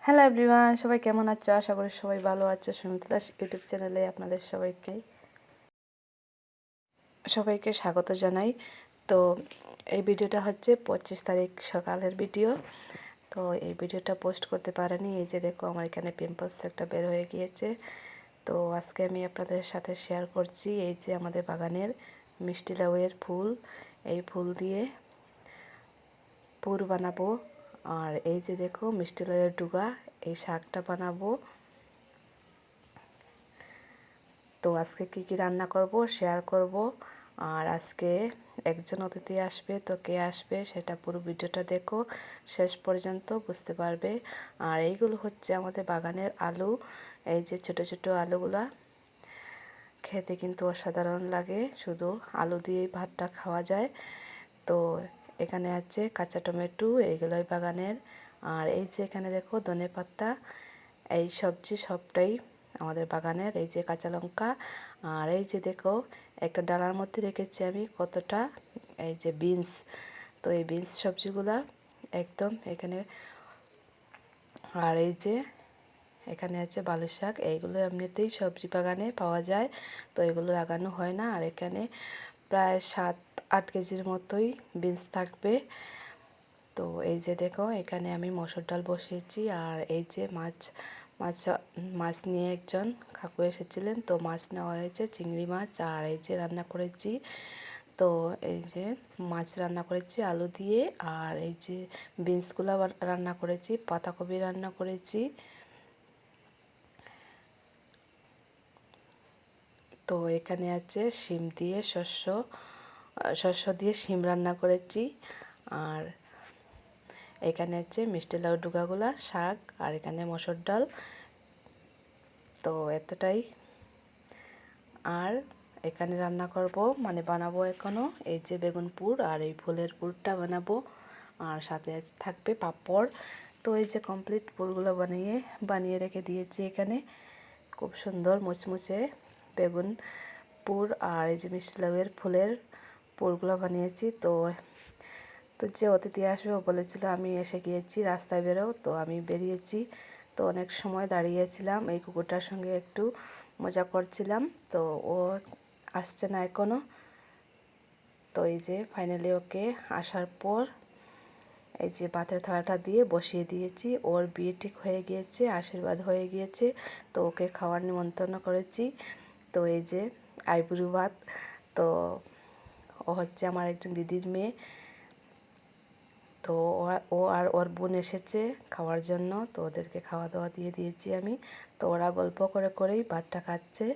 Hello everyone, সবাই কেমন আছো? আশা করি সবাই ভালো আছো। সুমিতা দাস ইউটিউব চ্যানেলে আপনাদের সবাইকে স্বাগত জানাই। তো এই ভিডিওটা হচ্ছে 25 তারিখ সকালের ভিডিও। তো এই ভিডিওটা পোস্ট করতে পারিনি। এই যে দেখো, আমার এখানে পিম্পলস একটা বের হয়ে গিয়েছে। তো আজকে আমি আপনাদের সাথে শেয়ার করছি এই যে আমাদের বাগানের মিষ্টি লাউয়ের ফুল। এই ফুল দিয়ে পুর বানাবো। আর এই যে দেখো, মিষ্টি লাউয়ের ডুগা, এই শাকটা বানাবো। তো আজকে কি কি রান্না করব শেয়ার করব। আর আজকে একজন অতিথি আসবে, তো কে আসবে সেটা পুরো ভিডিওটা দেখো, শেষ পর্যন্ত বুঝতে পারবে। আর এইগুলো হচ্ছে আমাদের বাগানের আলু। এই যে ছোট ছোট আলুগুলা খেতে কিন্তু অসাধারণ লাগে, শুধু আলু দিয়েই ভাতটা খাওয়া যায়। তো এখানে আছে কাঁচা টমেটো, এইগুলোই বাগানের। আর এই যে এখানে দেখো ধনেপাতা, এই সবজি সবটাই আমাদের বাগানের। এই যে কাঁচা লঙ্কা, আর এই যে দেখো একটা ডালার মধ্যে রেখেছি আমি কতটা এই যে বিনস। তো এই বিনস সবজিগুলা একদম এখানে। আর এই যে এখানে আছে বালু শাক, এইগুলো এমনিতেই সবজি বাগানে পাওয়া যায়, তো এগুলো লাগানো হয় না। আর এখানে প্রায় 7-8 কেজির মতোই বিনস থাকবে। তো এই যে দেখো, এখানে আমি মসুর ডাল বসিয়েছি। আর এই যে মাছ মাছ নিয়ে একজন কাকু এসেছিলেন, তো মাছ নেওয়া হয়েছে, চিংড়ি মাছ। আর এই যে রান্না করেছি, তো এই যে মাছ রান্না করেছি আলু দিয়ে। আর এই যে বিনসগুলো রান্না করেছি, পাতাকপি রান্না করেছি। তো এখানে আছে শিম দিয়ে শস্য দিয়ে শিম রান্না করেছি। আর এখানে আছে মিষ্টি লাউ ডুগাগুলা শাক, আর এখানে মসুর ডাল। তো এতটাই। আর এখানে রান্না করব, মানে বানাবো এখনও এই যে বেগুন পুর, আর এই ফুলের পুরটা বানাবো। আর সাথে থাকবে পাঁপড়। তো এই যে কমপ্লিট পুরগুলো বানিয়ে রেখে দিয়েছি এখানে। খুব সুন্দর মুচমুচে বেগুন পুর আর এই যে মিষ্টি লাউয়ের ফুলের পুরগুলো বানিয়েছি। তো যে অতিথি আসবে ও বলেছিল আমি এসে গিয়েছি, রাস্তায় বেরো। তো আমি বেরিয়েছি। তো অনেক সময় দাঁড়িয়েছিলাম, এই কুকুরটার সঙ্গে একটু মজা করছিলাম। তো ও আসছে না এখনও। তো এই যে ফাইনালি ওকে আসার পর এই যে ভাতের থালাটা দিয়ে বসিয়ে দিয়েছি। ওর বিয়ে ঠিক হয়ে গিয়েছে, আশীর্বাদ হয়ে গিয়েছে। তো ওকে খাওয়ার নিমন্ত্রণ করেছি। তো এই যে আইবুড়ো ভাত। তো ও হচ্ছে আমার একজন দিদির মেয়ে। তো ও আর ওর বোন এসেছে খাওয়ার জন্য, তো ওদেরকে খাওয়া দাওয়া দিয়ে দিয়েছি আমি। তো ওরা গল্প করে করেই ভাতটা খাচ্ছে।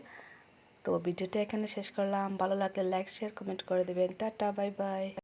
তো ভিডিওটা এখানে শেষ করলাম। ভালো লাগলে লাইক শেয়ার কমেন্ট করে দেবেন। Tata, bye bye.